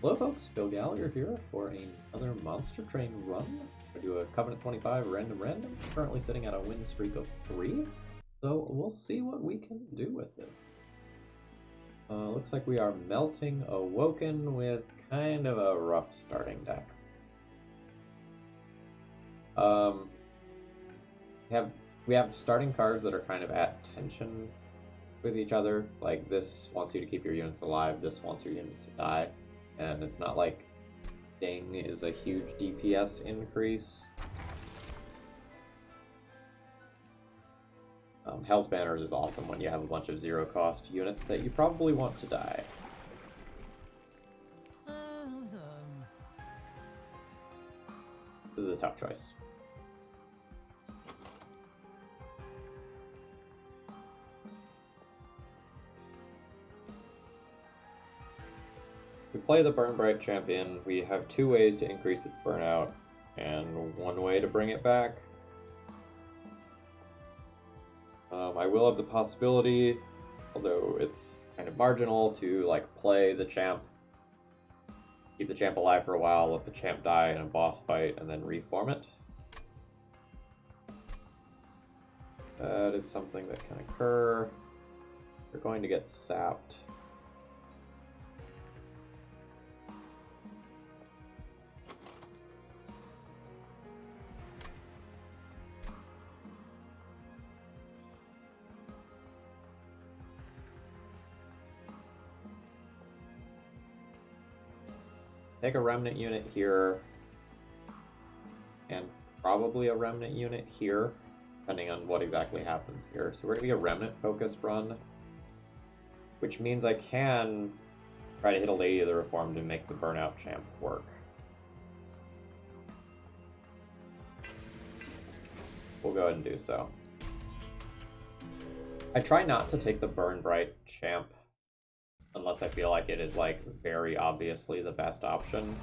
Hello folks, Phil Gallagher here for another Monster Train run. I do a Covenant 25 random, currently sitting at a win streak of 3, so we'll see what we can do with this. Looks like we are melting Awoken with kind of a rough starting deck. We have starting cards that are kind of at tension with each other, like this wants you to keep your units alive, this wants your units to die. And it's not like Ding is a huge DPS increase. Hell's Banners is awesome when you have a bunch of zero-cost units that you probably want to die. This is a tough choice. We play the Burn Bright champion. We have 2 ways to increase its burnout, and 1 way to bring it back. I will have the possibility, although it's kind of marginal, to like play the champ, keep the champ alive for a while, let the champ die in a boss fight, and then reform it. That is something that can occur. We're going to get sapped. Take a remnant unit here, and probably a remnant unit here, depending on what exactly happens here. So we're going to be a remnant-focused run, which means I can try to hit a Lady of the Reformed and make the Burnout champ work. We'll go ahead and do so. I try not to take the Burn Bright champ unless I feel like it is like very obviously the best option,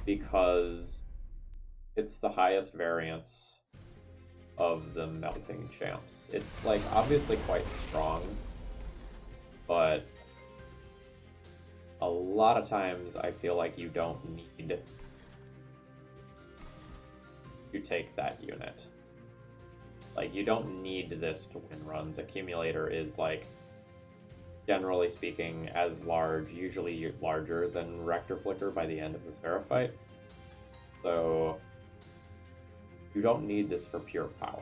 because it's the highest variance of the melting champs. It's like obviously quite strong, but a lot of times I feel like you don't need to take that unit. Like, you don't need this to win runs. Accumulator is like, generally speaking, as large, usually larger than Rector Flicker by the end of the Seraphite. So you don't need this for pure power.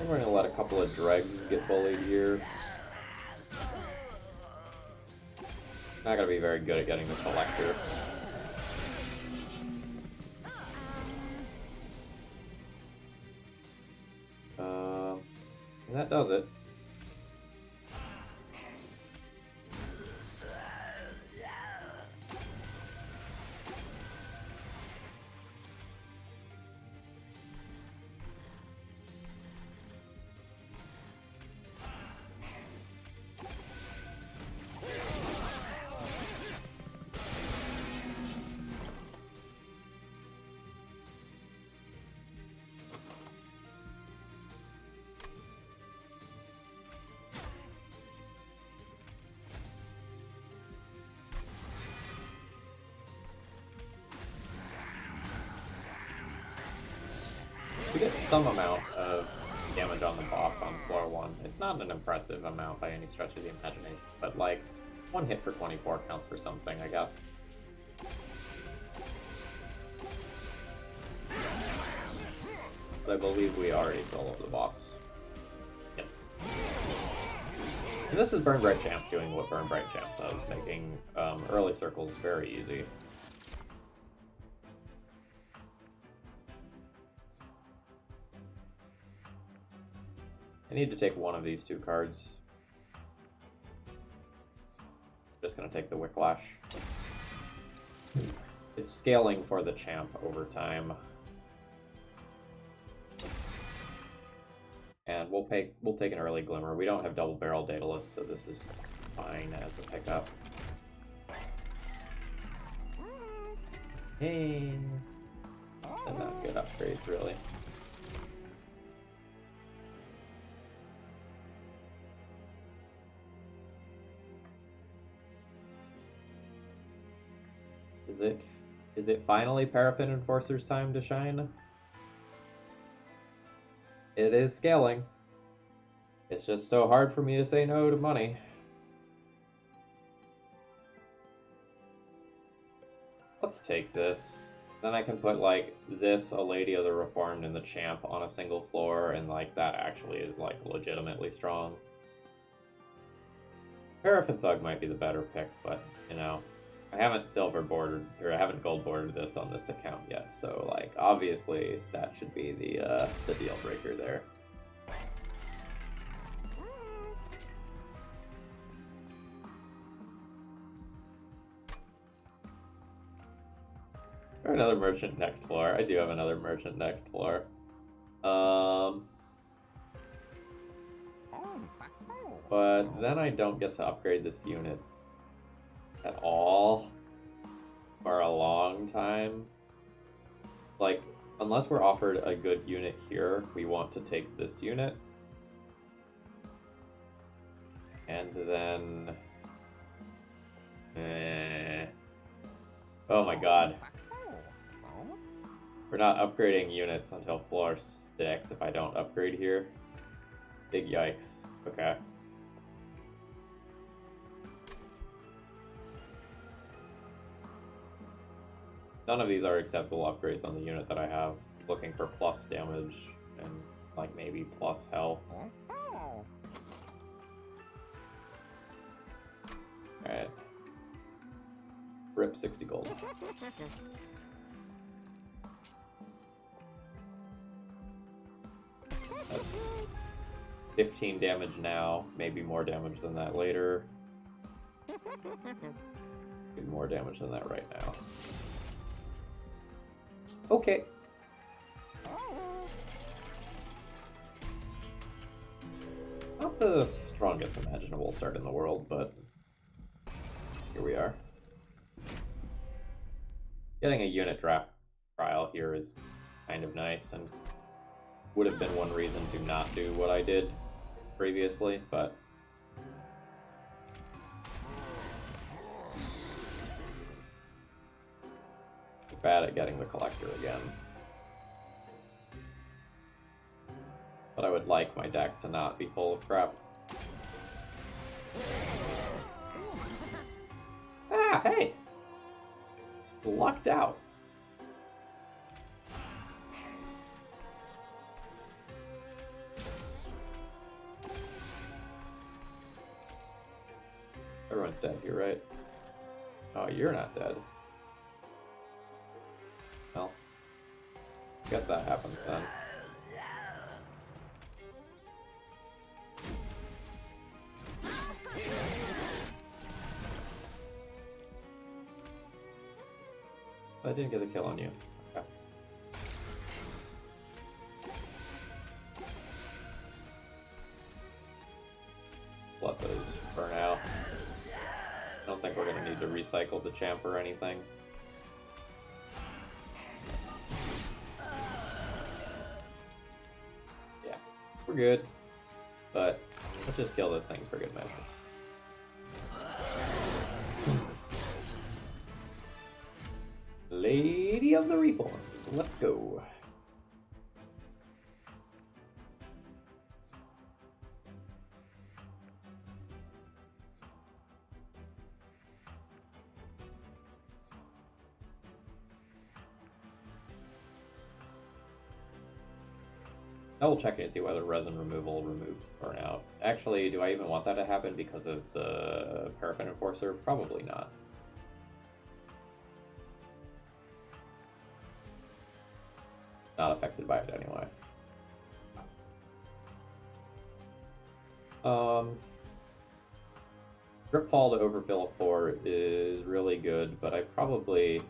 I'm going to let a couple of dregs get bullied here. Not going to be very good at getting the Collector. And that does it. We get some amount of damage on the boss on floor 1. It's not an impressive amount by any stretch of the imagination, but like, 1 hit for 24 counts for something, I guess. But I believe we already soloed the boss. Yep. And this is Burn Bright Champ doing what Burn Bright Champ does, making early circles very easy. I need to take one of these 2 cards. Just gonna take the Whiplash. It's scaling for the champ over time. And we'll take an early Glimmer. We don't have double barrel Daedalus, so this is fine as a pickup. Hey, they're not good upgrades, really. Is it finally Paraffin Enforcer's time to shine? It is scaling. It's just so hard for me to say no to money. Let's take this. Then I can put, like, this, a Lady of the Reformed, and the Champ on a single floor, and, like, that actually is, like, legitimately strong. Paraffin Thug might be the better pick, but, you know, I haven't silver bordered, or I haven't gold bordered this on this account yet, so, like, obviously that should be the deal breaker there. Or another merchant next floor. I do have another merchant next floor. But then I don't get to upgrade this unit at all for a long time. Like, unless we're offered a good unit here, we want to take this unit. And then... Oh my god. We're not upgrading units until floor 6 if I don't upgrade here. Big yikes. Okay. None of these are acceptable upgrades on the unit that I have. Looking for plus damage and, like, maybe plus health. Alright. Rip 60 gold. That's 15 damage now, maybe more damage than that later. Maybe more damage than that right now. Okay. Not the strongest imaginable start in the world, but here we are. Getting a unit draft trial here is kind of nice, and would have been one reason to not do what I did previously, but bad at getting the collector again. But I would like my deck to not be full of crap. Ah, hey! Lucked out. Everyone's dead here, right? Oh, you're not dead. Well, I guess that happens then. I didn't get a kill on you. Okay. Let those burn out. I don't think we're going to need to recycle the champ or anything. Yeah, we're good. But let's just kill those things for good measure. Lady of the Reborn. Let's go. Double checking to see whether resin removal removes burnout. Actually, do I even want that to happen because of the Paraffin Enforcer? Probably not. Not affected by it anyway. Drip Fall to overfill a floor is really good, but I probably...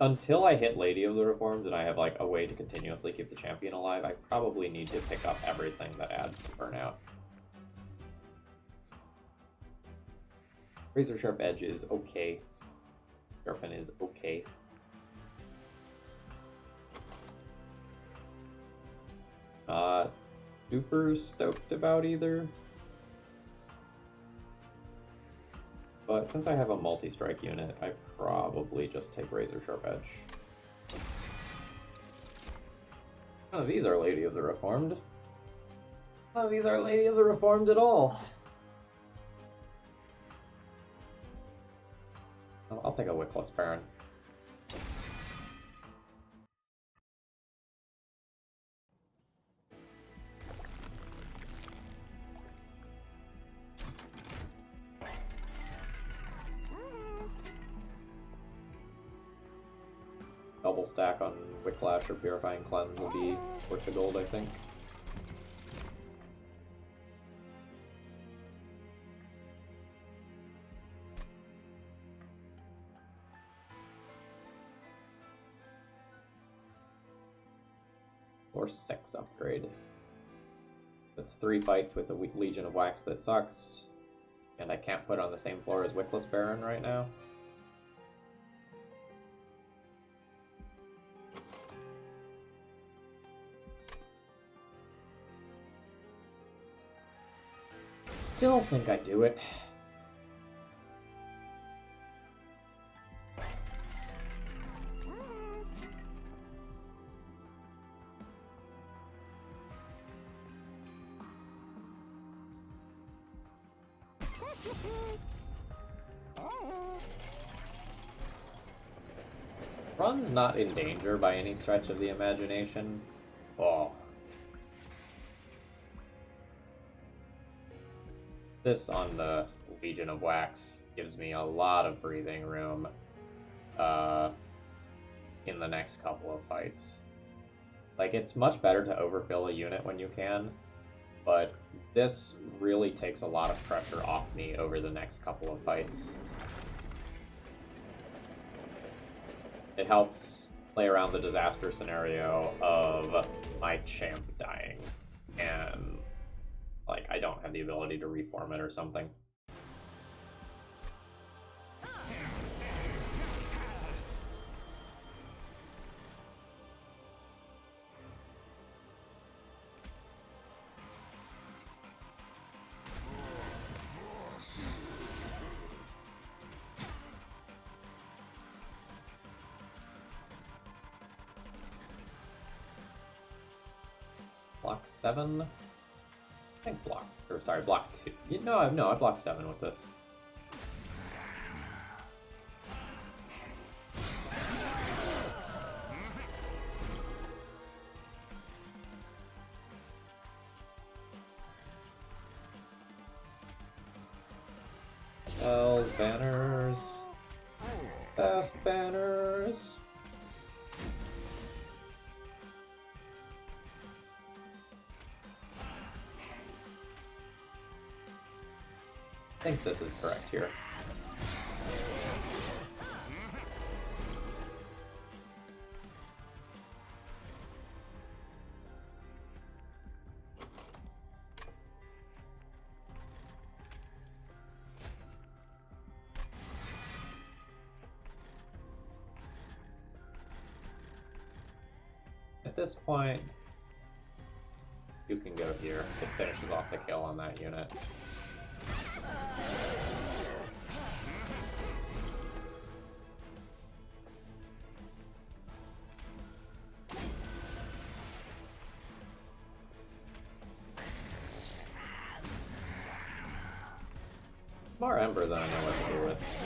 Until I hit Lady of the Reformed and I have like a way to continuously keep the champion alive, I probably need to pick up everything that adds to burnout. Razor Sharp Edge is okay. Sharpen is okay. Not super stoked about either. But since I have a multi-strike unit, I probably just take Razor Sharp Edge. None of these are Lady of the Reformed. None of these are Lady of the Reformed at all. I'll take a Wickless Baron. Double stack on Wicklash or Purifying Cleanse will be worth the gold, I think. Or 6 upgrade. That's 3 fights with the Legion of Wax that sucks. And I can't put on the same floor as Wickless Baron right now. Still think I do it. Run's not in danger by any stretch of the imagination. Oh. This on the Legion of Wax gives me a lot of breathing room in the next couple of fights. Like, it's much better to overfill a unit when you can, but this really takes a lot of pressure off me over the next couple of fights. It helps play around the disaster scenario of my champ dying, and like I don't have the ability to reform it or something. Block 7? I think block, or sorry, block 2. No, I blocked 7 with this. Spells, banners, fast banners. I think this is correct here. At this point, you can go here. It finishes off the kill on that unit. More Ember than I know what to do with.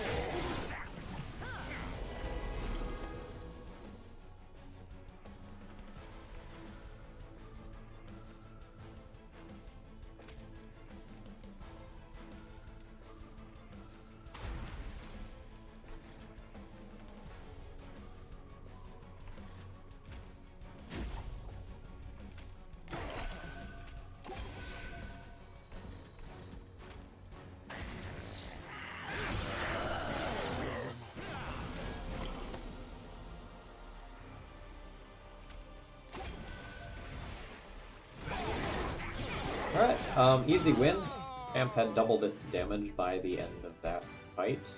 Alright, easy win. Amp had doubled its damage by the end of that fight.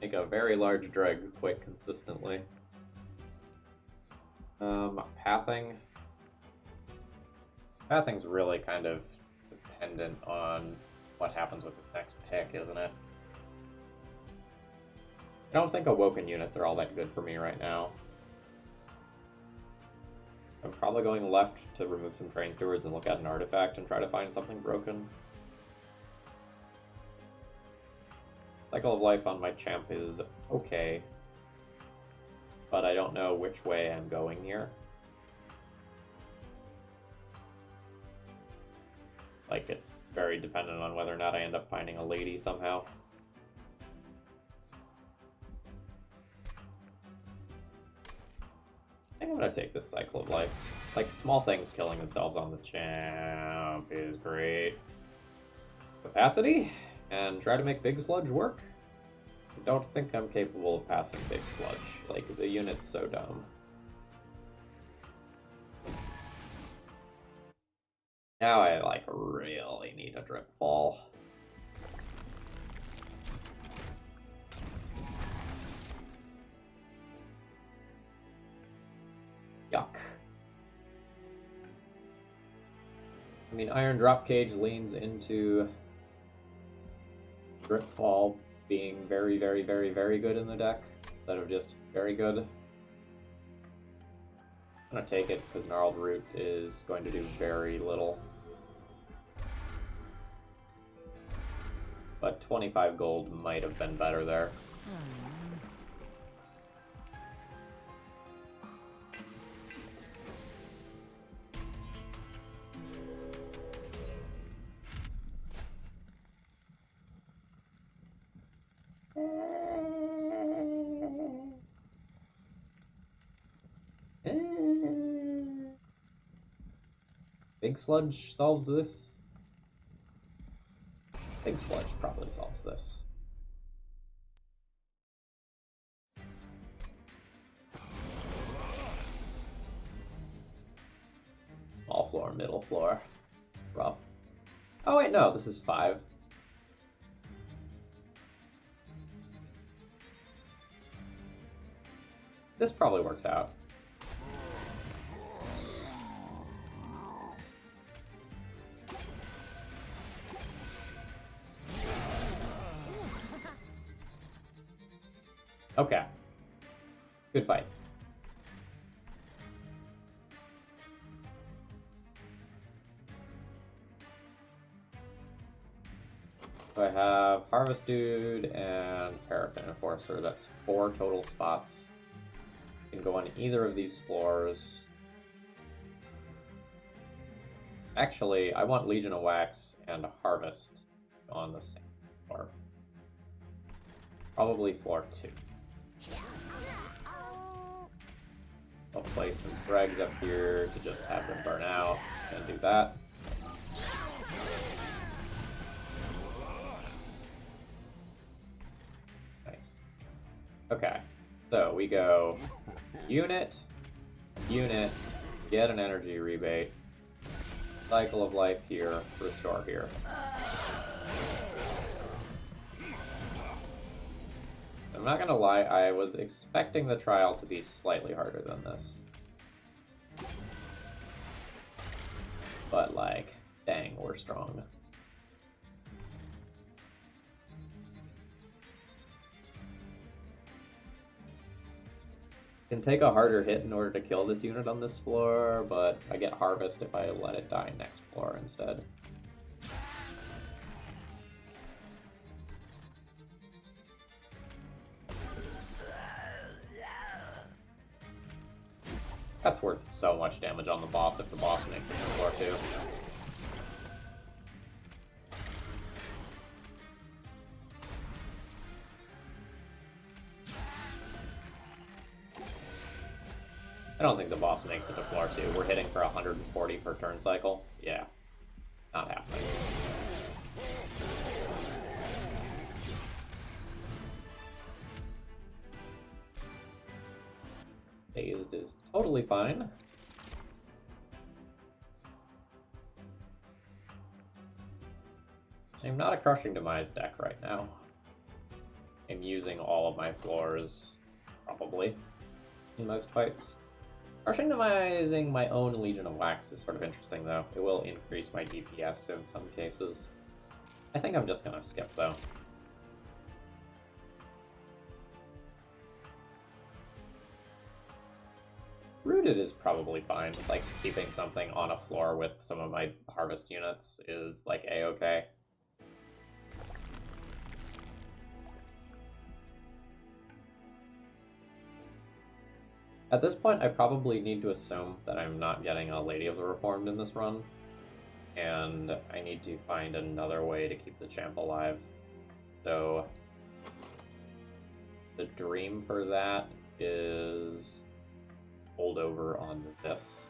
Make a very large dreg quite consistently. Pathing. Pathing's really kind of dependent on what happens with the next pick, isn't it? I don't think Awoken units are all that good for me right now. I'm probably going left to remove some Train Stewards and look at an artifact and try to find something broken. Cycle of Life on my champ is okay, but I don't know which way I'm going here. Like, it's very dependent on whether or not I end up finding a lady somehow. I think I'm gonna take this Cycle of Life. Like, small things killing themselves on the champ is great. Capacity, and try to make Big Sludge work. I don't think I'm capable of passing Big Sludge. Like, the unit's so dumb. Now I, like, really need a Drip Fall. Yuck. I mean, Iron Drop Cage leans into Drip Fall being very, very, very, very good in the deck, instead of just very good. I'm gonna take it because Gnarled Root is going to do very little. But 25 gold might have been better there. Big Sludge solves this. Big Sludge probably solves this. Small floor, middle floor. Rough. Oh wait, no, this is 5. This probably works out. Okay. Good fight. So I have Harvest Dude and Paraffin Enforcer. That's 4 total spots. You can go on either of these floors. Actually, I want Legion of Wax and Harvest on the same floor. Probably floor 2. I'll place some dregs up here to just have them burn out and do that. Nice. Okay, so we go unit, unit, get an energy rebate, Cycle of Life here, restore here. I'm not gonna lie, I was expecting the trial to be slightly harder than this. But like, dang, we're strong. Can take a harder hit in order to kill this unit on this floor, but I get Harvest if I let it die next floor instead. That's worth so much damage on the boss if the boss makes it to floor 2. I don't think the boss makes it to floor 2. We're hitting for 140 per turn cycle. Yeah, not happening. Dazed is totally fine. I'm not a Crushing Demise deck right now. I'm using all of my floors, probably, in most fights. Customizing my own Legion of Wax is sort of interesting, though. It will increase my DPS in some cases. I think I'm just gonna skip, though. Rooted is probably fine. Like, keeping something on a floor with some of my harvest units is, like, a-okay. At this point, I probably need to assume that I'm not getting a Lady of the Reformed in this run, and I need to find another way to keep the champ alive. So, the dream for that is hold over on this.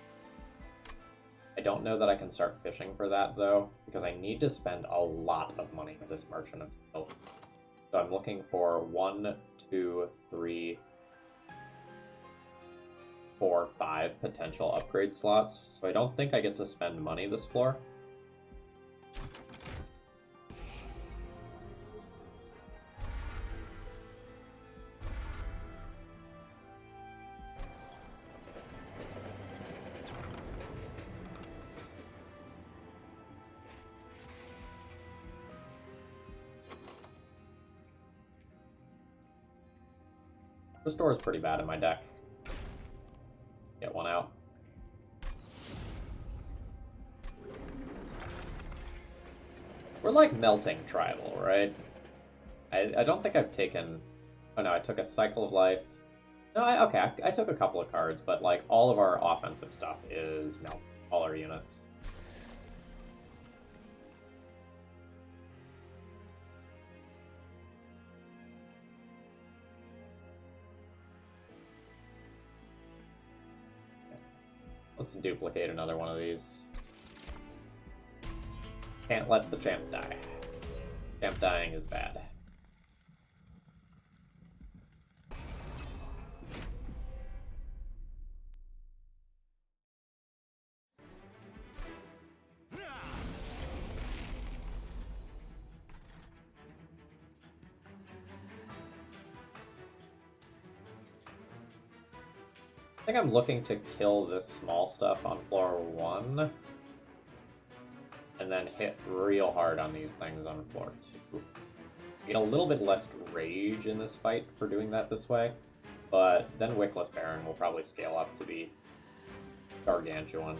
I don't know that I can start fishing for that, though, because I need to spend a lot of money with this merchant of skill. So I'm looking for 1, 2, 3, 4, 5 potential upgrade slots. So I don't think I get to spend money this floor. Restore is pretty bad in my deck. Get one out. We're like melting tribal, right? I don't think I've taken... Oh no, I took a Cycle of Life. No, I took a couple of cards, but like all of our offensive stuff is melt. All our units. Let's duplicate another one of these. Can't let the champ die. Champ dying is bad. I think I'm looking to kill this small stuff on floor 1. And then hit real hard on these things on floor 2. Get a little bit less rage in this fight for doing that this way. But then Wickless Baron will probably scale up to be gargantuan.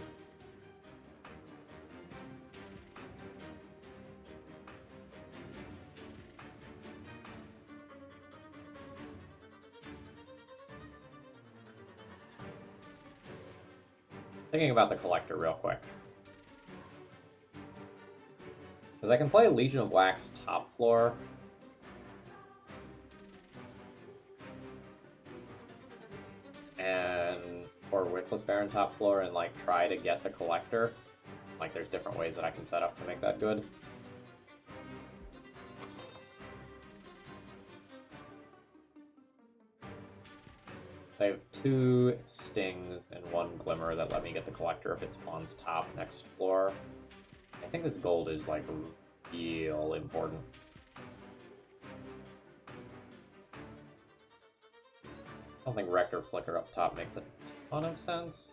Thinking about the Collector real quick. Because I can play Legion of Wax top floor. Or Wickless Baron top floor and like try to get the Collector. Like there's different ways that I can set up to make that good. I have 2 stings and 1 glimmer that let me get the Collector if it spawns top next floor. I think this gold is like real important. I don't think Rector Flicker up top makes a ton of sense.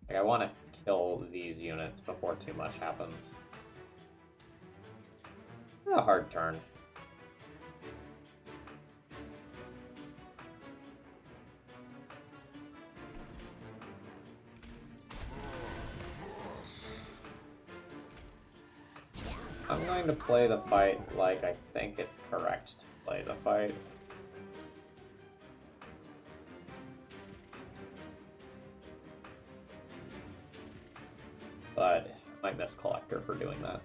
Like I want to kill these units before too much happens. A hard turn. I'm going to play the fight like I think it's correct to play the fight. But I might miss Collector for doing that.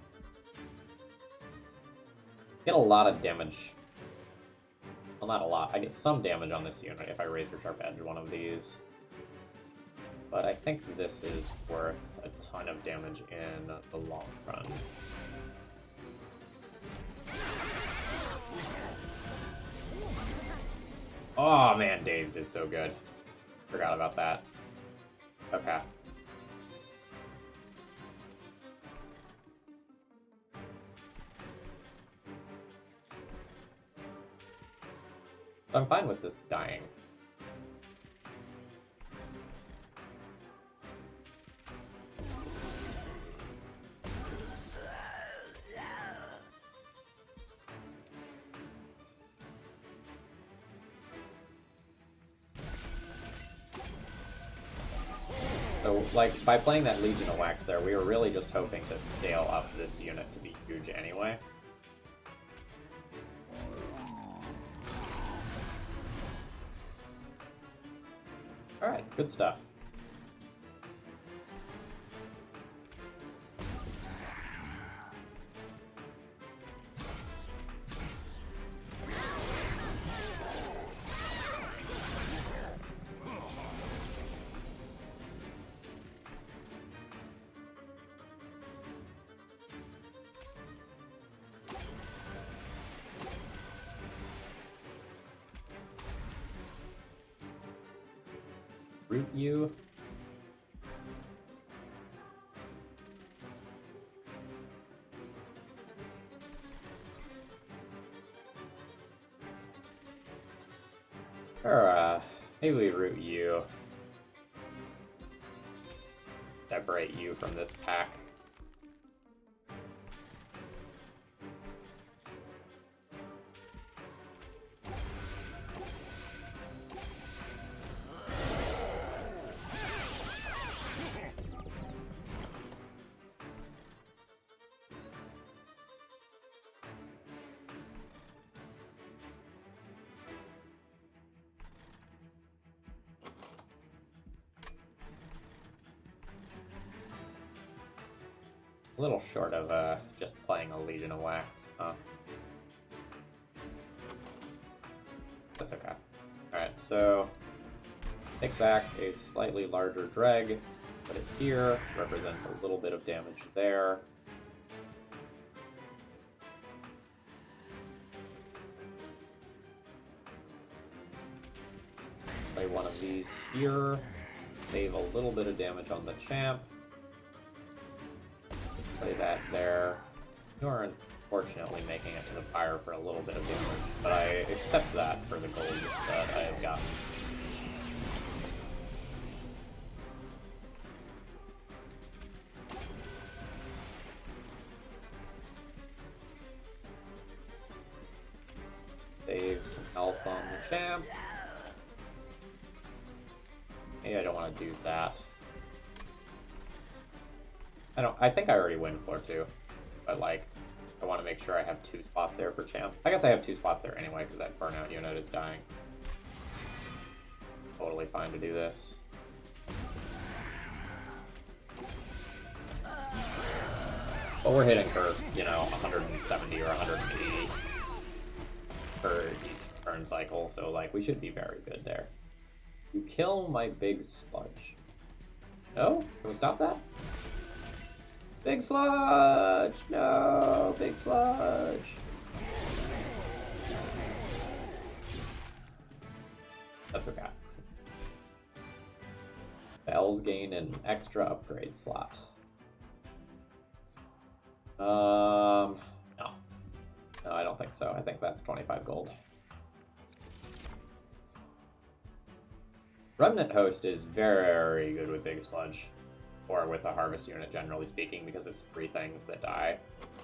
Get a lot of damage. Well, not a lot. I get some damage on this unit if I Razor Sharp Edge one of these. But I think this is worth a ton of damage in the long run. Oh man, Dazed is so good. Forgot about that. Okay. I'm fine with this dying. So, like, by playing that Legion of Wax there, we were really just hoping to scale up this unit to be huge anyway. Alright, good stuff. Root you. Or, maybe we root you. Separate you from this pack. A little short of just playing a Legion of Wax, huh? That's okay. Alright, so take back a slightly larger dreg, put it here, represents a little bit of damage there. Play one of these here, save a little bit of damage on the champ. Play that there. You are unfortunately making it to the fire for a little bit of damage, but I accept that for the gold that I have gotten. Save some health on the champ. Maybe I don't want to do that. I think I already win floor 2, but like, I want to make sure I have 2 spots there for champ. I guess I have 2 spots there anyway, because that burnout unit is dying. Totally fine to do this. But we're hitting for, you know, 170 or 180 per each turn cycle, so like, we should be very good there. You kill my big sludge. No? Can we stop that? Big sludge! No! Big sludge! That's okay. Bells gain an extra upgrade slot. No. No, I don't think so. I think that's 25 gold. Remnant Host is very good with Big Sludge. Or with a harvest unit, generally speaking, because it's 3 things that die.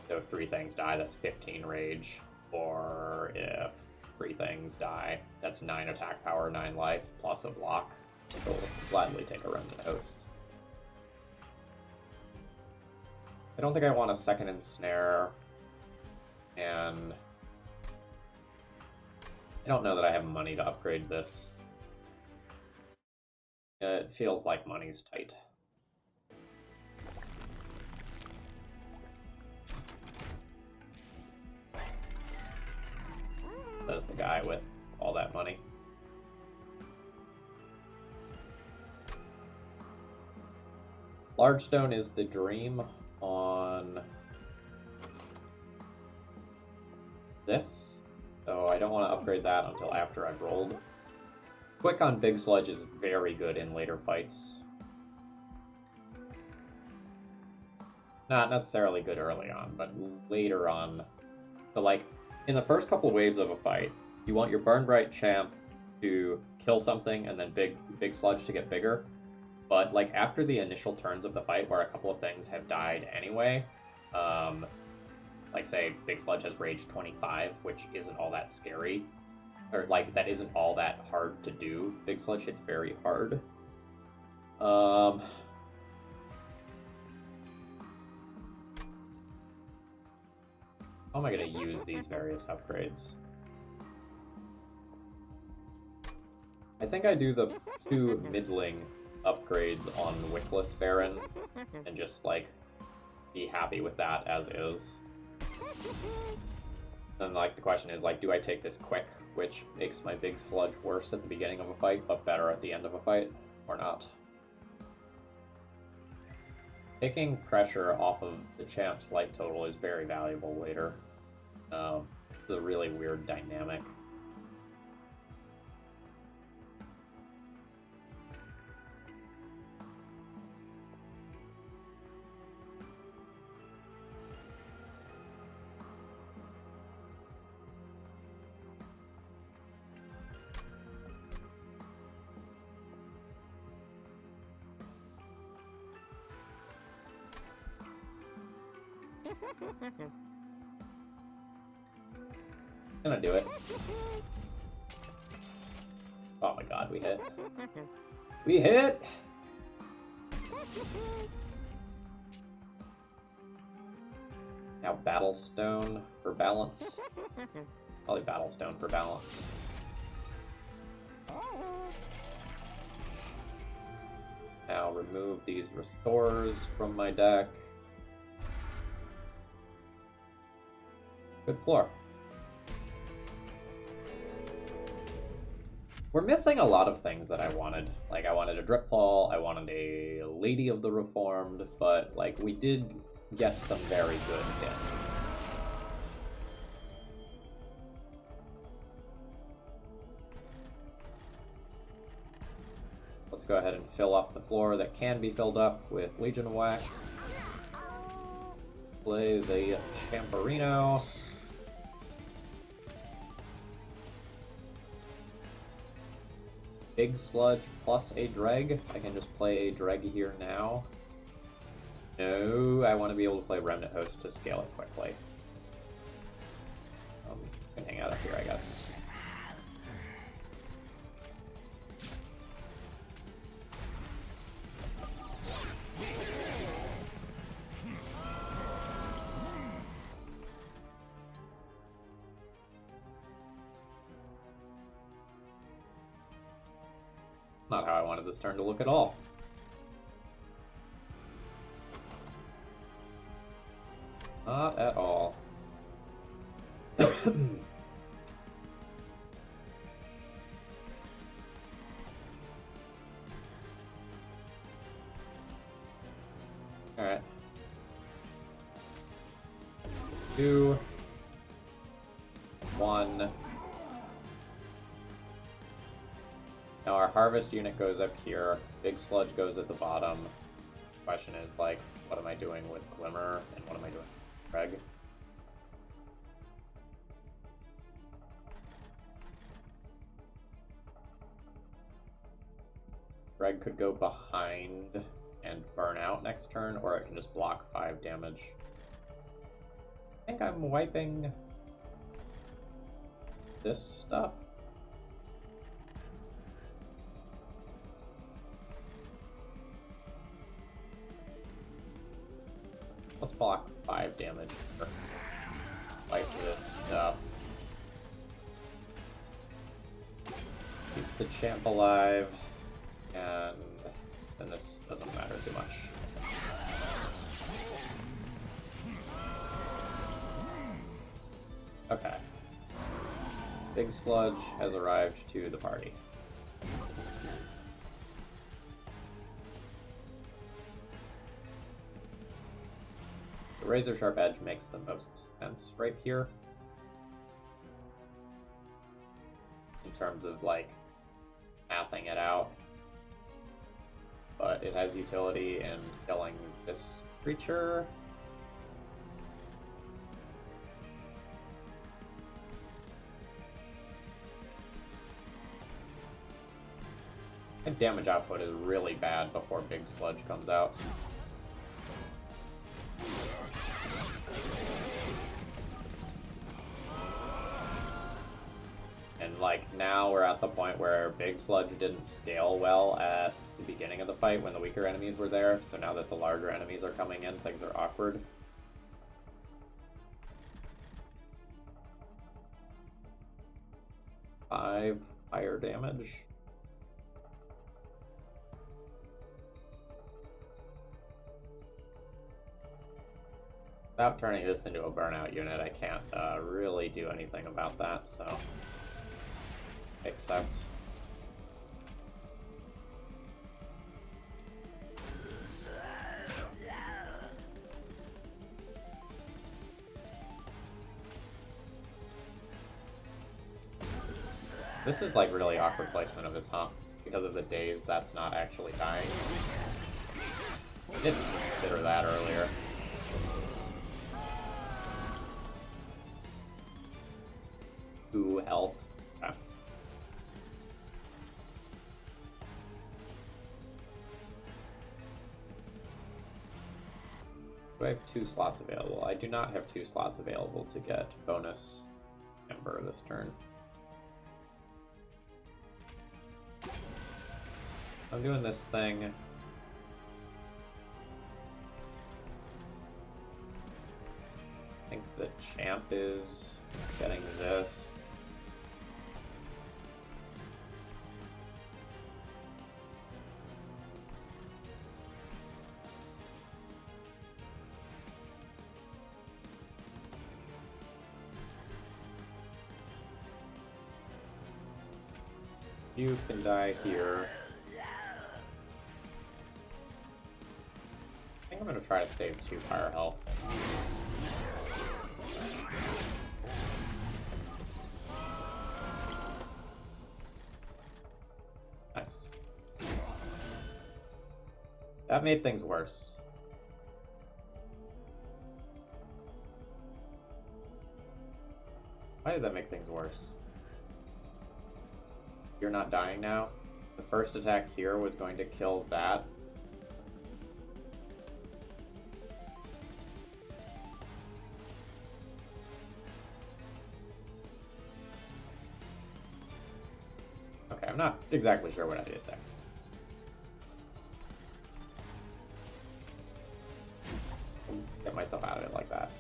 So if 3 things die, that's 15 rage. Or if 3 things die, that's 9 attack power, 9 life, plus a block. I'll gladly take a Remnant Host. I don't think I want a second ensnare, and I don't know that I have money to upgrade this. It feels like money's tight. Says the guy with all that money. Large stone is the dream on this, so I don't want to upgrade that until after I've rolled. Quick on Big Sludge is very good in later fights. Not necessarily good early on, but later on. So like, in the first couple waves of a fight, You want your Burn Bright champ to kill something and then big sludge to get bigger. But like after the initial turns of the fight where a couple of things have died anyway, like say Big Sludge has rage 25, which isn't all that scary. Or like that isn't all that hard to do. Big Sludge hits very hard. How am I going to use these various upgrades? I think I do the 2 middling upgrades on Wickless Baron and just like be happy with that as is. And like the question is like, do I take this quick, which makes my Big Sludge worse at the beginning of a fight but better at the end of a fight, or not? Taking pressure off of the champ's life total is very valuable later. It's a really weird dynamic. Gonna do it. Oh my god, we hit. We hit! Now Battlestone for balance. Probably Battlestone for balance. Now remove these restores from my deck. Good floor. We're missing a lot of things that I wanted. Like, I wanted a Dripfall, I wanted a Lady of the Reformed, but, like, we did get some very good hits. Let's go ahead and fill up the floor that can be filled up with Legion Wax. Play the Champerino. Big Sludge plus a Dreg. I can just play a Dreg here now. No, I want to be able to play Remnant Host to scale it quickly. I can hang out up here, I guess. Not how I wanted this turn to look at all. Not at all. Alright. 2, 1. Now our harvest unit goes up here, Big Sludge goes at the bottom. The question is, like, what am I doing with Glimmer, and what am I doing with Greg? Greg could go behind and burn out next turn, or it can just block 5 damage. I think I'm wiping this stuff. Let's block 5 damage. Wipe this stuff. Keep the champ alive, and then this doesn't matter too much. Okay. Big Sludge has arrived to the party. The Razor Sharp Edge makes the most sense right here. In terms of, like, mapping it out. But it has utility in killing this creature. My damage output is really bad before Big Sludge comes out. And like now we're at the point where Big Sludge didn't scale well at the beginning of the fight when the weaker enemies were there, so now that the larger enemies are coming in, things are awkward. Five fire damage. Without turning this into a burnout unit, I can't really do anything about that, so accept. This is like really awkward placement of his hump. Because of the daze, that's not actually dying. I didn't consider that earlier. Ooh, health. Okay. Do I have 2 slots available? I do not have 2 slots available to get bonus Ember this turn. I'm doing this thing. I think the champ is getting this. You can die here. I think I'm gonna try to save 2 fire health. Nice. That made things worse. Why did that make things worse? You're not dying now. The first attack here was going to kill that. Okay, I'm not exactly sure what I did there. Get myself out of it like that.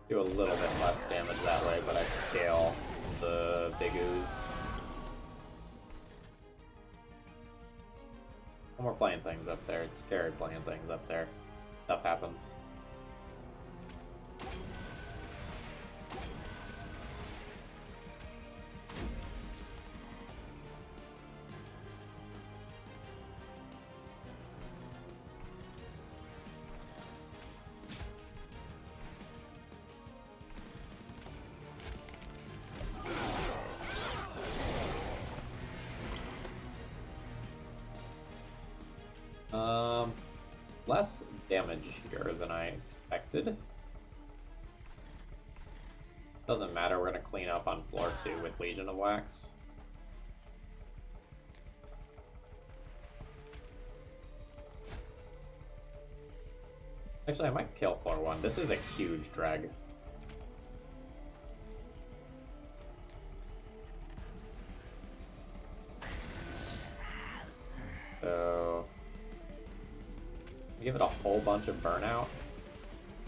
Do a little bit less damage that way, but I scale the big ooze. No more playing things up there. It's scary playing things up there. Stuff happens. Less damage here than I expected. Doesn't matter, we're gonna clean up on floor 2 with Legion of Wax. Actually, I might kill floor 1. This is a huge drag. So give it a whole bunch of burnout.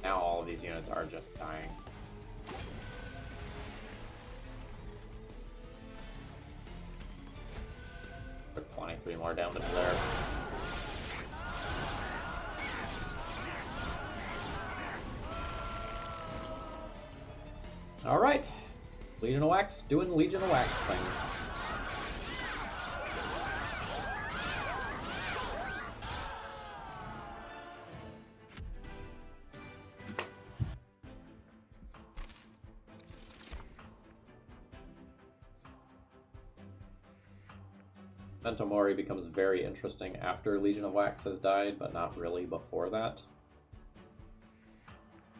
Now all of these units are just dying. Put 23 more damage there. Alright. Legion of Wax doing Legion of Wax things. Memento Mori becomes very interesting after Legion of Wax has died, but not really before that.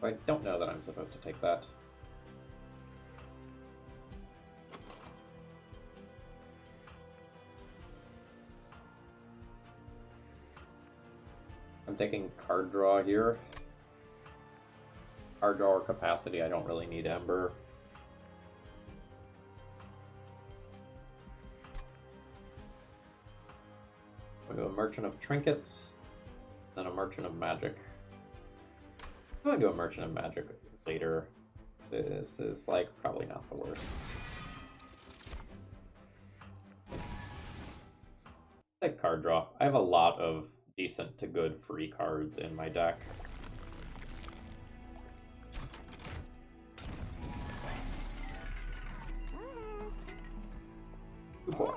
I don't know that I'm supposed to take that. I'm taking card draw here. Card draw or capacity, I don't really need Ember. We'll do a Merchant of Trinkets, then a Merchant of Magic. I'm going to do a Merchant of Magic later. This is, like, probably not the worst. Like card draw. I have a lot of decent to good free cards in my deck. Good boy.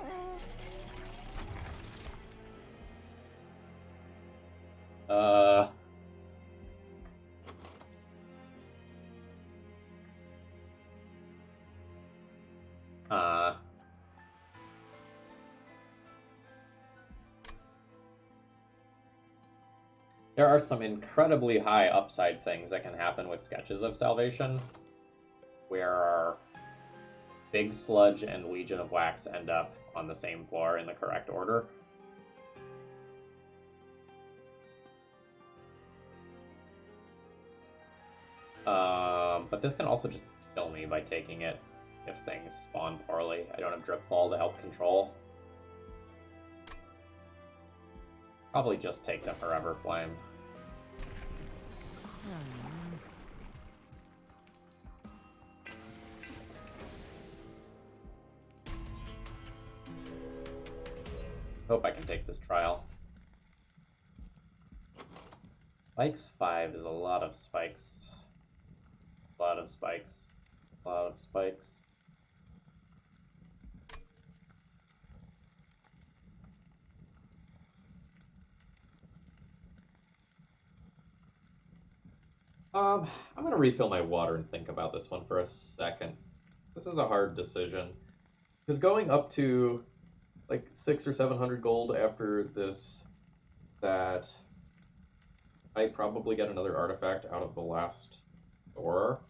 There are some incredibly high upside things that can happen with Sketches of Salvation, where Big Sludge and Legion of Wax end up on the same floor in the correct order. But this can also just kill me by taking it if things spawn poorly. I don't have Drip Ball to help control. Probably just take the Forever Flame. Hope I can take this trial. Spikes 5 is a lot of spikes. A lot of spikes. A lot of spikes. I'm gonna refill my water and think about this one for a second. This is a hard decision. Because going up to like 600 or 700 gold after this, that I probably get another artifact out of the last door,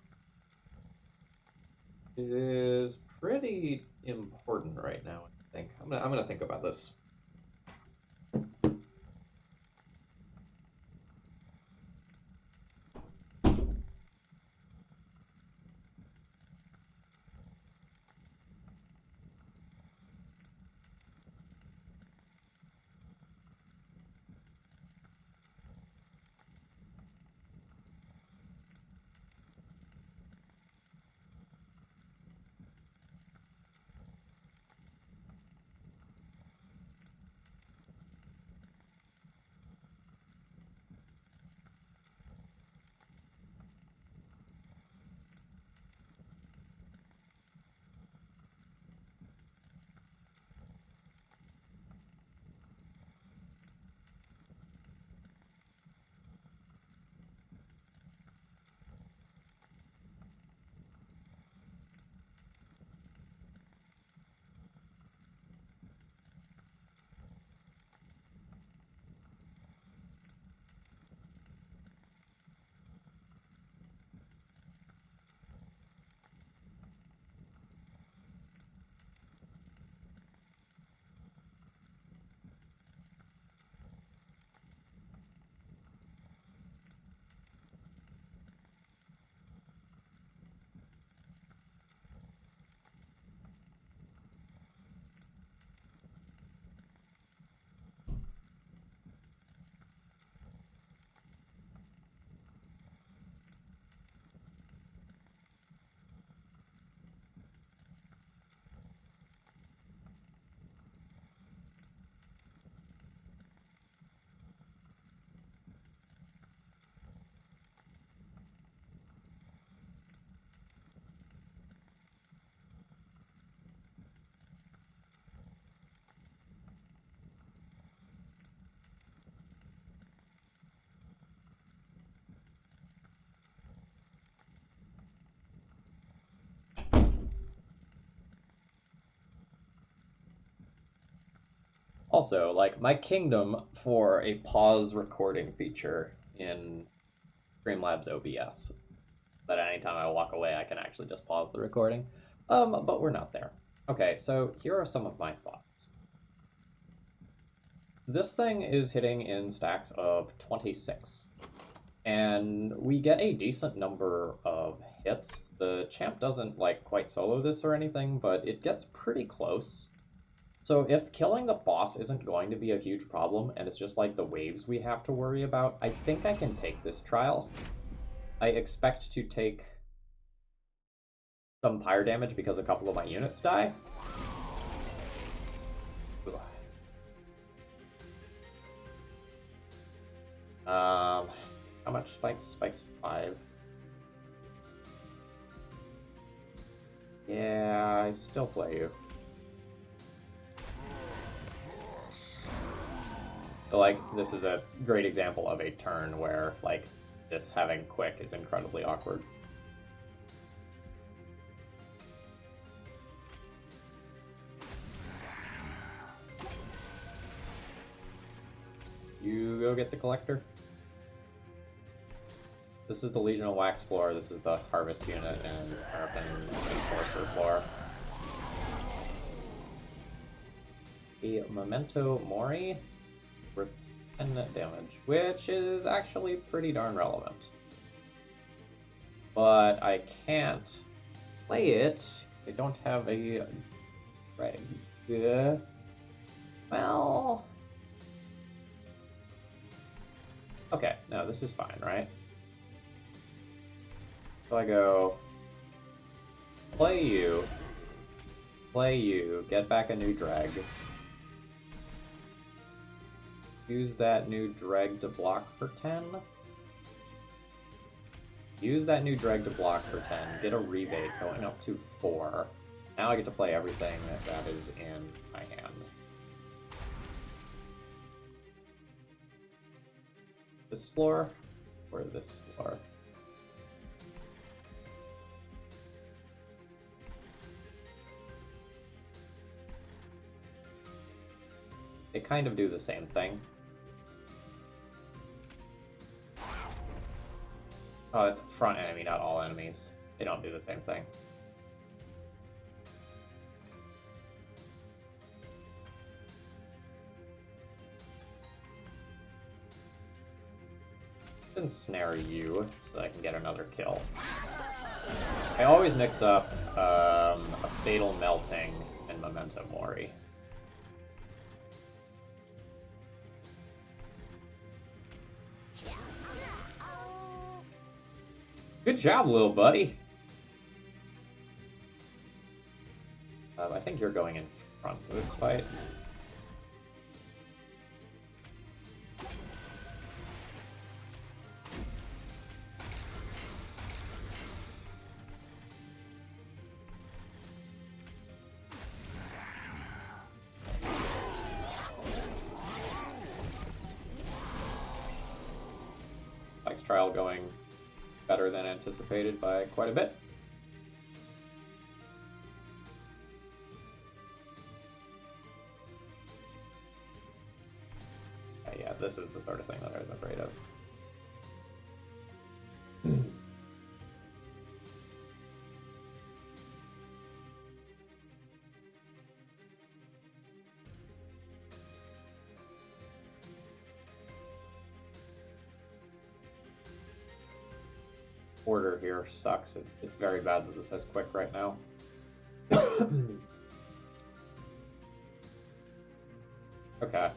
is pretty important right now, I think. I'm gonna think about this. Also, like, my kingdom for a pause recording feature in Streamlabs OBS. That anytime I walk away, I can actually just pause the recording. But we're not there. Okay, so here are some of my thoughts. This thing is hitting in stacks of 26. And we get a decent number of hits. The champ doesn't, like, quite solo this or anything, but it gets pretty close. So if killing the boss isn't going to be a huge problem, and it's just like the waves we have to worry about, I think I can take this trial. I expect to take some pyre damage because a couple of my units die. How much spikes? Spikes 5. Yeah, I still play you. So, like, this is a great example of a turn where, like, this having quick is incredibly awkward. You go get the collector. This is the Legional Wax floor, this is the Harvest unit and American Sorcerer floor. A Memento Mori worth 10 net damage, which is actually pretty darn relevant. But I can't play it. I don't have a drag. Well... Okay, no, this is fine, right? So I go, play you, get back a new drag. Use that new drag to block for 10. Use that new drag to block for 10, get a rebate going up to 4. Now I get to play everything that is in my hand. This floor, or this floor? They kind of do the same thing. Oh, it's front enemy, not all enemies. They don't do the same thing. Ensnare you so that I can get another kill. I always mix up a Fatal Melting and Memento Mori. Good job, little buddy. I think you're going in front of this fight. Spike's trial going better than anticipated by quite a bit. Yeah, this is the sort of thing that I was afraid of. Order here sucks. It's very bad that this has quick right now. Okay.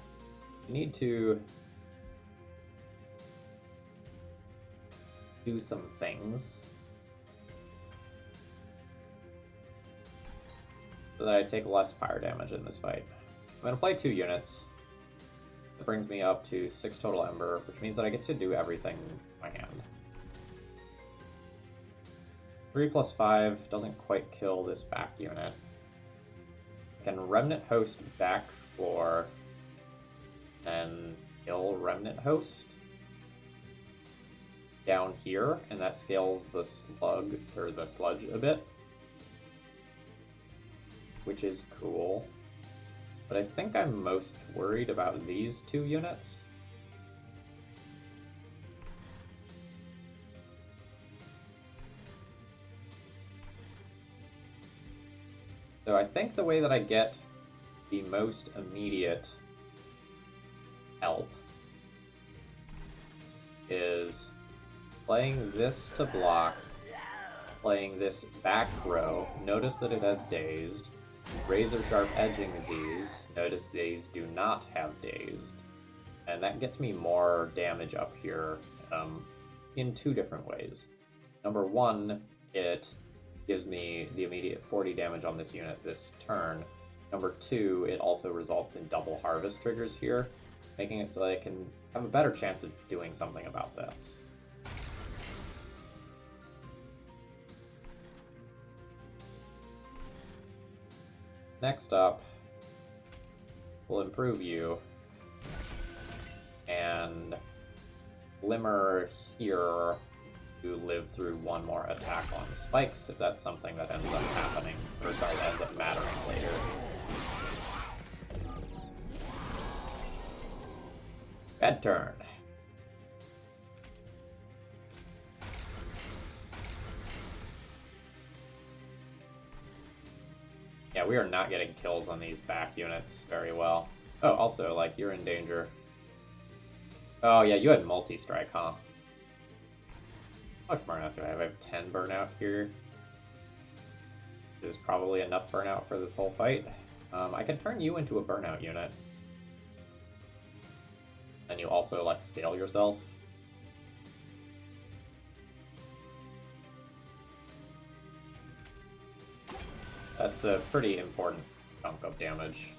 You need to do some things so that I take less fire damage in this fight. I'm going to play 2 units. That brings me up to 6 total Ember, which means that I get to do everything in my hand. 3 + 5 doesn't quite kill this back unit. I can Remnant Host back floor and kill Remnant Host down here, and that scales the slug or the sludge a bit, which is cool. But I think I'm most worried about these two units. So I think the way that I get the most immediate help is playing this to block, playing this back row. Notice that it has dazed. Razor sharp edging these. Notice these do not have dazed. And that gets me more damage up here in two different ways. Number one, it gives me the immediate 40 damage on this unit this turn. Number two, it also results in double harvest triggers here, making it so I can have a better chance of doing something about this. Next up, we'll improve you, and Glimmer here to live through one more attack on spikes, if that's something that ends up happening, or sorry, that ends up mattering later. Bad turn. Yeah, we are not getting kills on these back units very well. Oh, also, like, you're in danger. Oh, yeah, you had multi-strike, huh? How much burnout do I have? I have 10 burnout here. This is probably enough burnout for this whole fight. I can turn you into a burnout unit. And you also, like, scale yourself. That's a pretty important chunk of damage.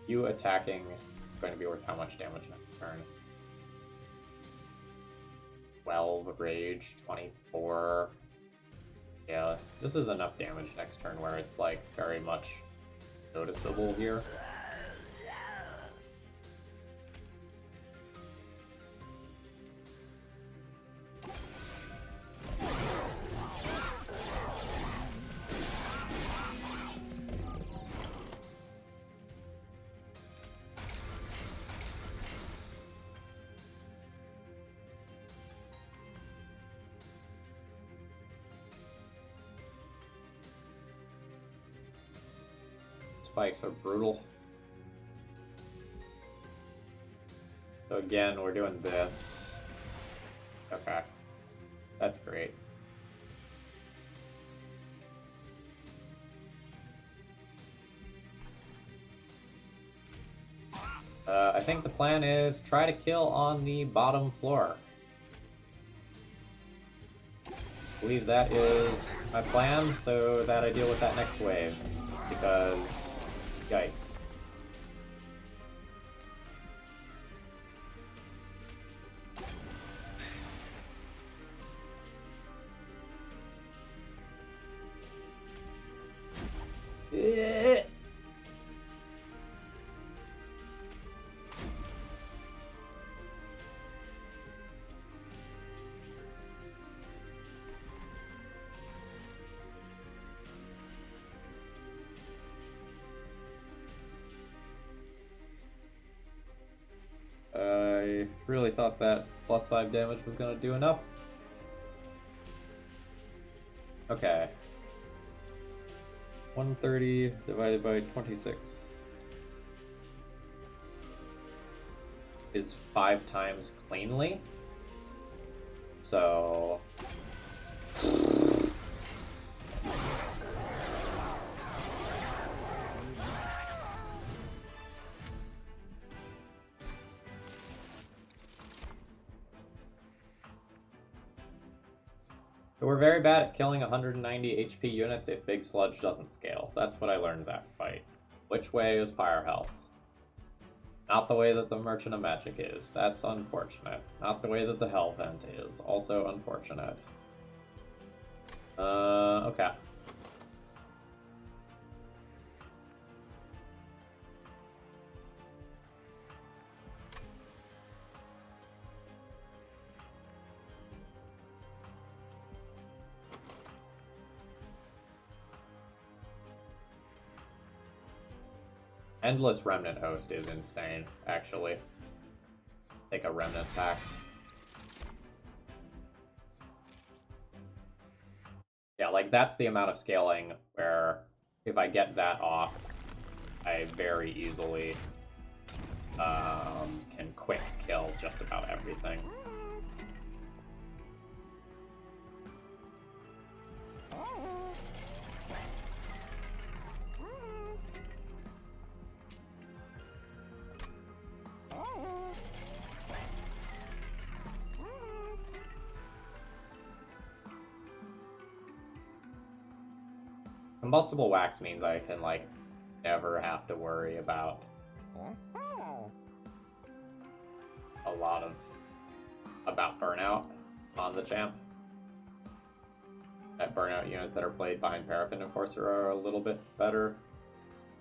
You attacking is going to be worth how much damage next turn? 12 rage, 24. Yeah, this is enough damage next turn where it's like very much noticeable here. Spikes are brutal. So again, we're doing this. Okay. That's great. I think the plan is try to kill on the bottom floor. I believe that is my plan, so that I deal with that next wave. Because, yikes. I really thought that +5 damage was going to do enough. Okay. 130 divided by 26 is 5 times cleanly. So... we're very bad at killing 190 HP units if Big Sludge doesn't scale. That's what I learned that fight. Which way is Pyre Health? Not the way that the Merchant of Magic is. That's unfortunate. Not the way that the Hellvent is. Also unfortunate. Okay. Endless Remnant Host is insane, actually. Take a Remnant Pact. Yeah, like that's the amount of scaling where if I get that off, I very easily can quick kill just about everything. Combustible wax means I can, like, never have to worry about a lot of burnout on the champ. That burnout units that are played behind Paraffin Enforcer are a little bit better,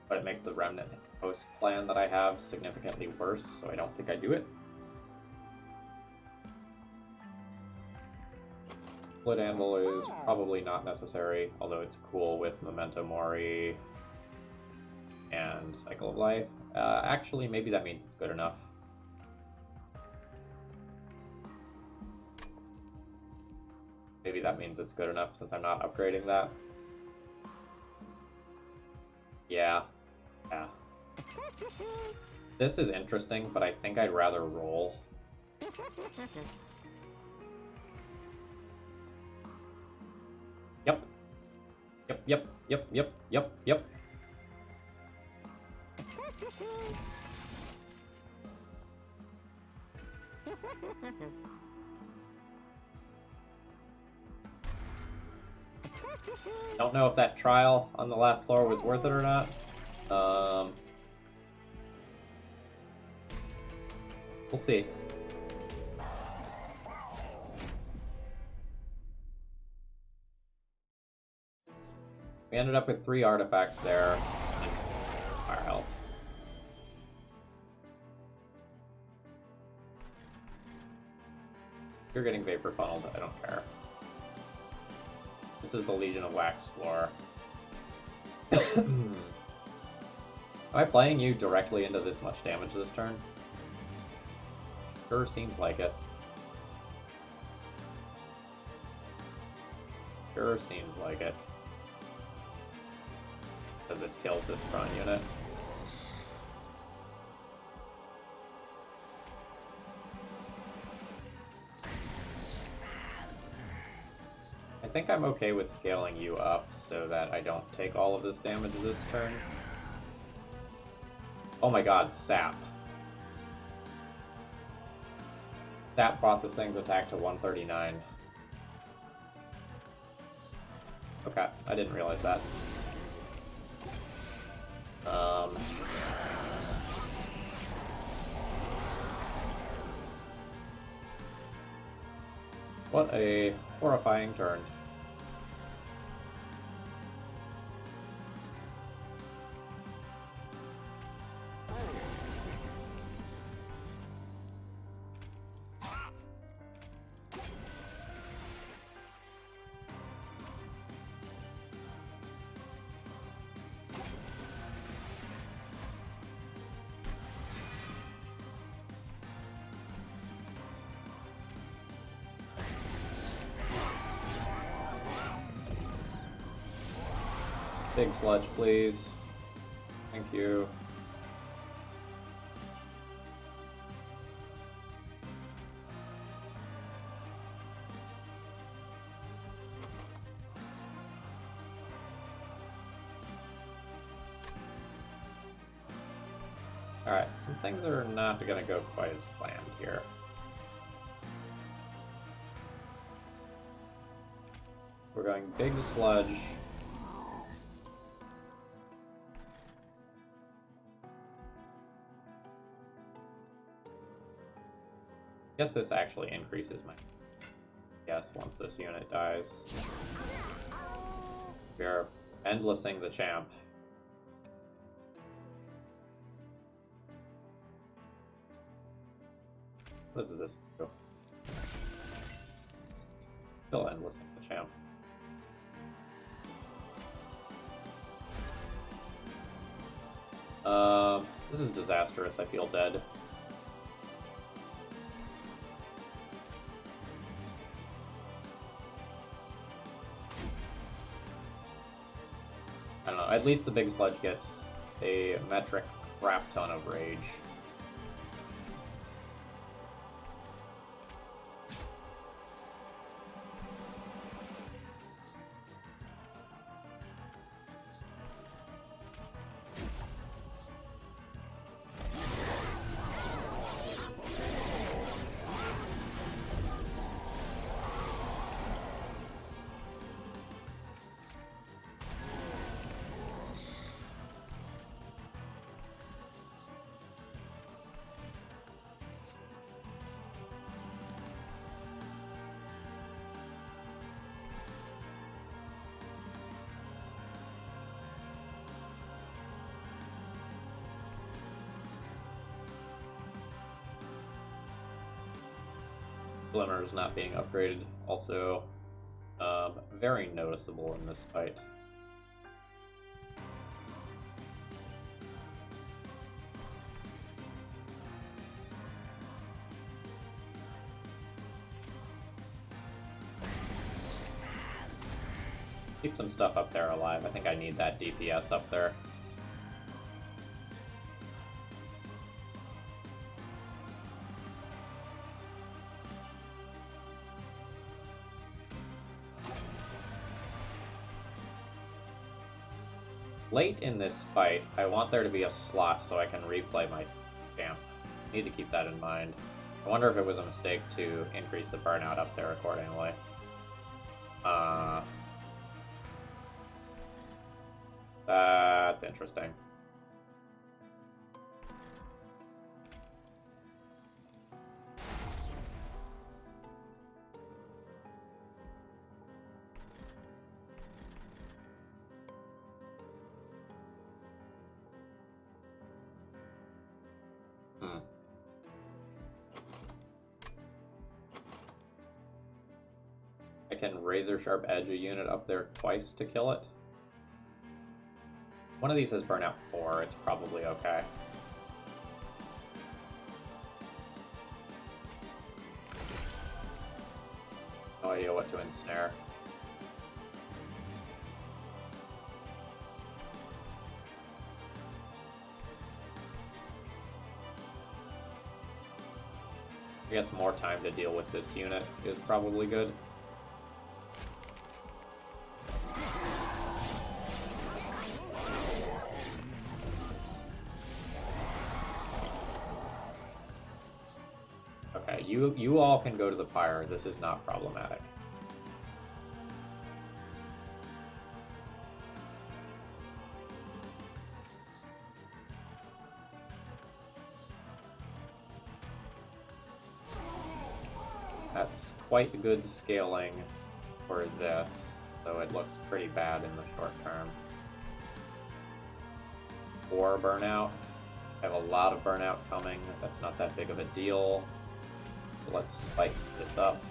but it makes the Remnant Host plan that I have significantly worse, so I don't think I do it. Split Anvil is probably not necessary, although it's cool with Memento Mori and Cycle of Life. Actually, maybe that means it's good enough. Maybe that means it's good enough since I'm not upgrading that. Yeah. Yeah. This is interesting, but I think I'd rather roll. Yep. Yep. Don't know if that trial on the last floor was worth it or not. We'll see. We ended up with 3 artifacts there and fire health. If you're getting vapor funneled, I don't care. This is the Legion of Wax floor. Am I playing you directly into this much damage this turn? Sure seems like it. Sure seems like it. Because this kills this front unit. I think I'm okay with scaling you up so that I don't take all of this damage this turn. Oh my god, Sap. Sap brought this thing's attack to 139. Okay, I didn't realize that. What a horrifying turn. Big sludge, please. Thank you. Alright, some things are not going to go quite as planned here. We're going big sludge. I guess this actually increases my guess once this unit dies. We are endlessing the champ. What does this do? Still endlessing the champ. This is disastrous. I feel dead. I don't know. At least the big sludge gets a metric crap ton of rage. Glimmer's not being upgraded, also very noticeable in this fight. Keep some stuff up there alive. I think I need that DPS up there. Late in this fight, I want there to be a slot so I can replay my champ. Need to keep that in mind. I wonder if it was a mistake to increase the burnout up there accordingly. That's interesting. I can razor sharp edge a unit up there twice to kill it. One of these has burnout 4, it's probably okay. No idea what to ensnare. I guess more time to deal with this unit is probably good. Okay, you all can go to the pyre. This is not problematic. That's quite good scaling for this, though it looks pretty bad in the short term. 4 burnout. I have a lot of burnout coming. That's not that big of a deal. So let's spice this up.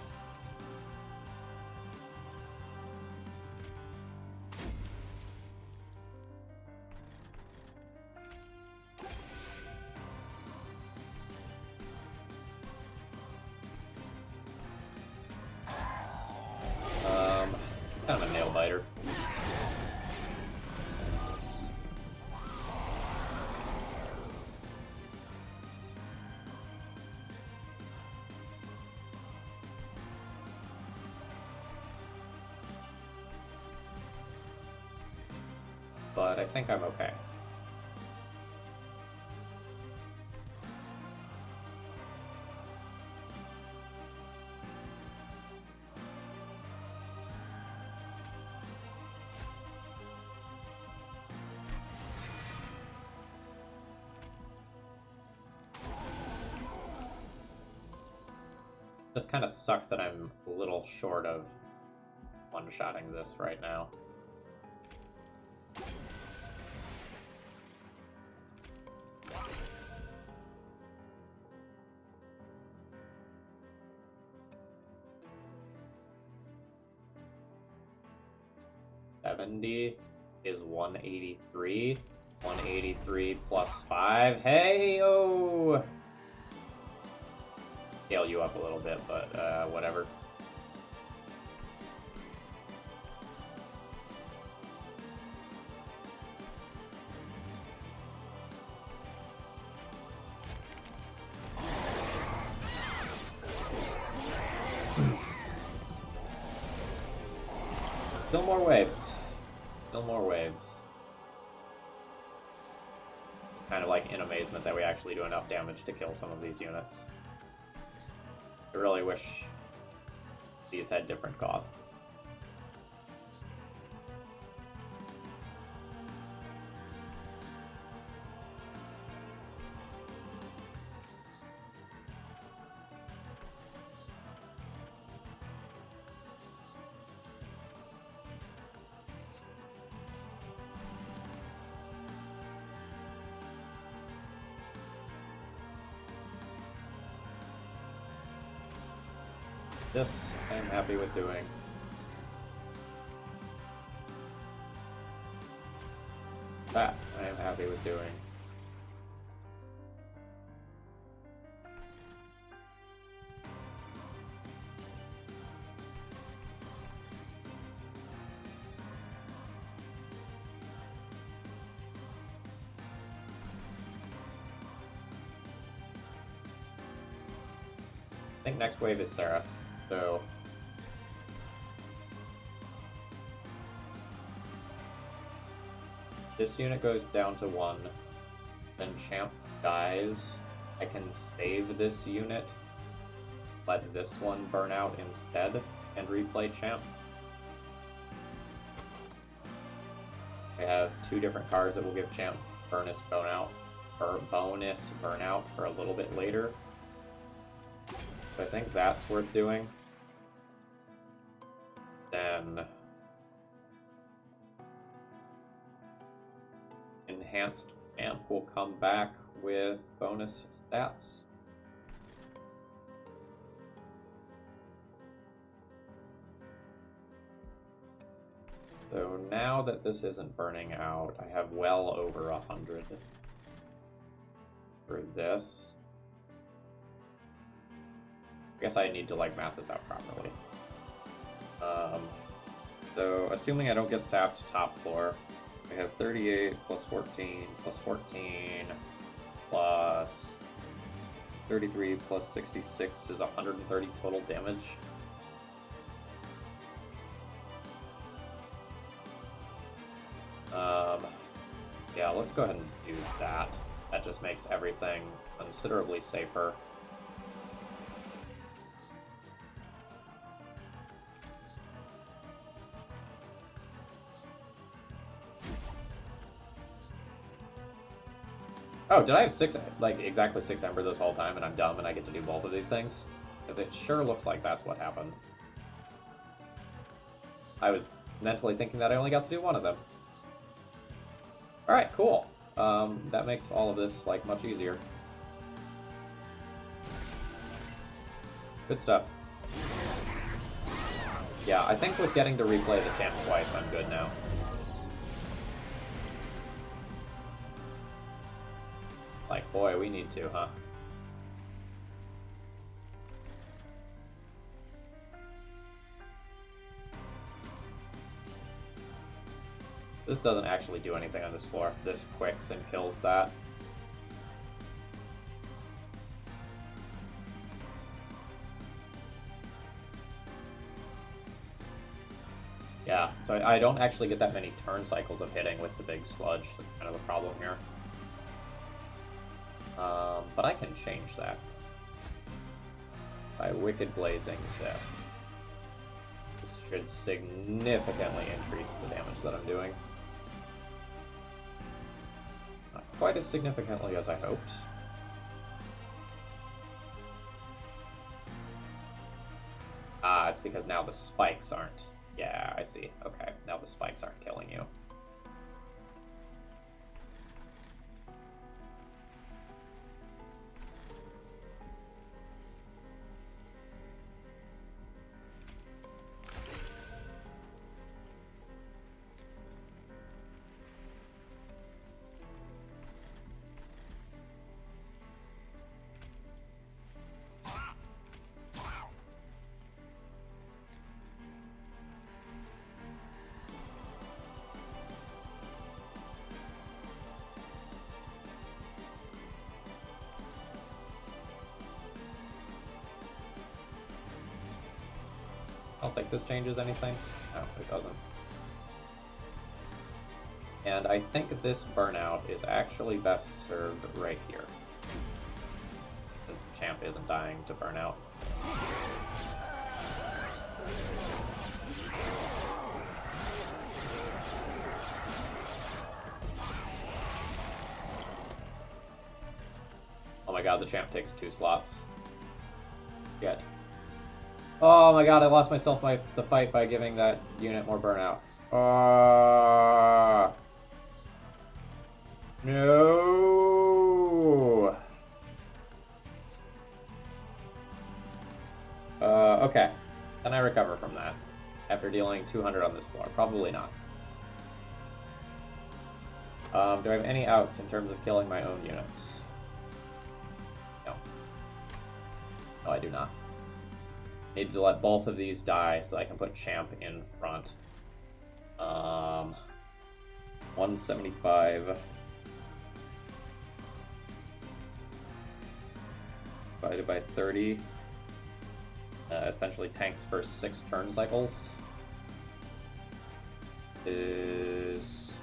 Kind of a nail biter. But I think I'm okay. Just kind of sucks that I'm a little short of one-shotting this right now. $70 is 183. 183 plus 5. Hey, oh! Scale you up a little bit, but whatever. Still more waves. Still more waves. Just kind of like in amazement that we actually do enough damage to kill some of these units. I really wish these had different costs. This I am happy with doing. That I am happy with doing. I think next wave is Seraph. So this unit goes down to 1, then Champ dies. I can save this unit, let this one burn out instead, and replay Champ. I have 2 different cards that will give Champ bonus burnout for a little bit later. So I think that's worth doing. Then enhanced Champ will come back with bonus stats. So now that this isn't burning out, I have well over 100 for this. I guess I need to like math this out properly. So assuming I don't get sapped top floor, I have 38 plus 14 plus 14 plus 33 plus 66 is 130 total damage. Yeah, let's go ahead and do that. That just makes everything considerably safer. Oh, did I have 6, like exactly 6 Ember this whole time and I'm dumb and I get to do both of these things? Because it sure looks like that's what happened. I was mentally thinking that I only got to do one of them. Alright, cool. That makes all of this like much easier. Good stuff. Yeah, I think with getting to replay the champ twice, I'm good now. Like, boy, we need to, huh? This doesn't actually do anything on this floor. This quicks and kills that. Yeah, so I don't actually get that many turn cycles of hitting with the big sludge. That's kind of the problem here. But I can change that by Wicked Blazing this. This should significantly increase the damage that I'm doing. Not quite as significantly as I hoped. Ah, it's because now the spikes aren't. Yeah, I see. Okay, now the spikes aren't killing you. think this changes anything. No, it doesn't. And I think this burnout is actually best served right here, since the champ isn't dying to burnout. Oh my god, the champ takes 2 slots. Shit. Oh my god, I lost myself the fight by giving that unit more burnout. No. Okay. Can I recover from that after dealing 200 on this floor? Probably not. Do I have any outs in terms of killing my own units? No. No, I do not. Need to let both of these die so I can put champ in front. 175 divided by 30 essentially tanks for 6 turn cycles is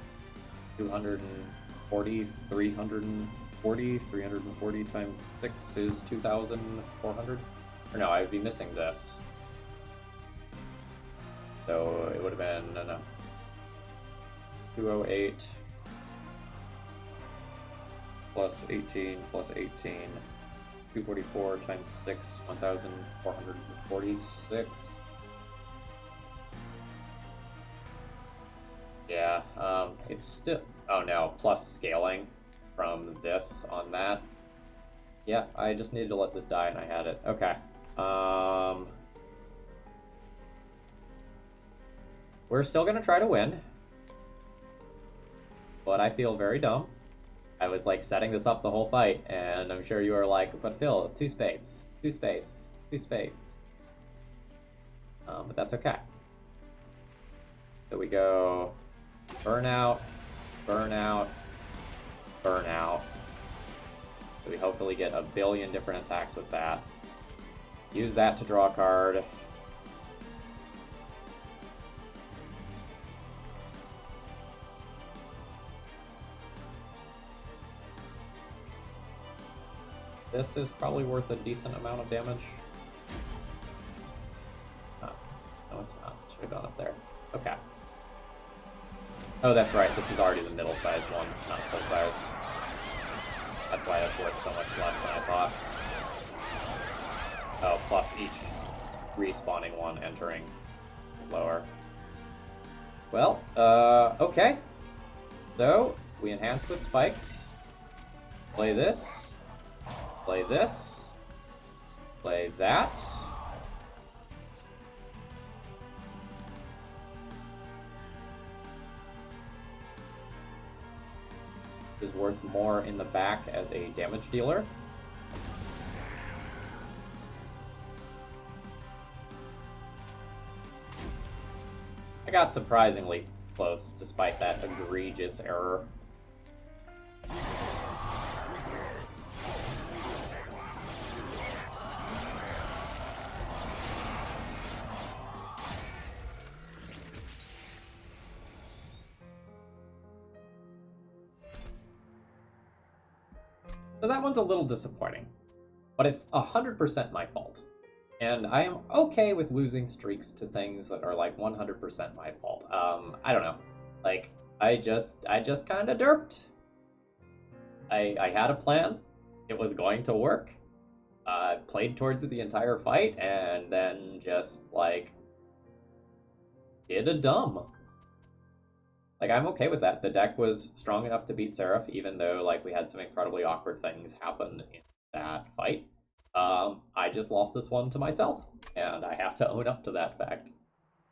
240, 340 times 6 is 2,400. Or no, I would be missing this. So it would have been, no, 208 plus 18 plus 18, 244 times 6, 1,446. Yeah, it's still, oh no, plus scaling from this on that. Yeah, I just needed to let this die and I had it. Okay. We're still gonna try to win, but I feel very dumb. I was like setting this up the whole fight, and I'm sure you are like, but Phil, 2 space, 2 space, 2 space. But that's okay. So we go burnout, burnout, burnout. So we hopefully get a billion different attacks with that. Use that to draw a card. This is probably worth a decent amount of damage. Oh, no, it's not. Should have gone up there. Okay. Oh, that's right. This is already the middle-sized one. It's not full-sized. That's why it's worth so much less than I thought. Oh, plus each respawning one entering lower. Well, okay. So, we enhance with spikes. Play this. Play this. Play that. Is worth more in the back as a damage dealer. I got surprisingly close despite that egregious error. So that one's a little disappointing, but it's 100% my fault. And I am okay with losing streaks to things that are like 100% my fault. I don't know. Like, I just kind of derped. I had a plan. It was going to work. I played towards it the entire fight, and then just, like, did a dumb. Like, I'm okay with that. The deck was strong enough to beat Seraph, even though, like, we had some incredibly awkward things happen in that fight. I just lost this one to myself, and I have to own up to that fact.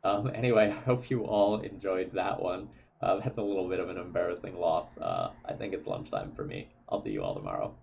Anyway, I hope you all enjoyed that one. That's a little bit of an embarrassing loss. I think it's lunchtime for me. I'll see you all tomorrow.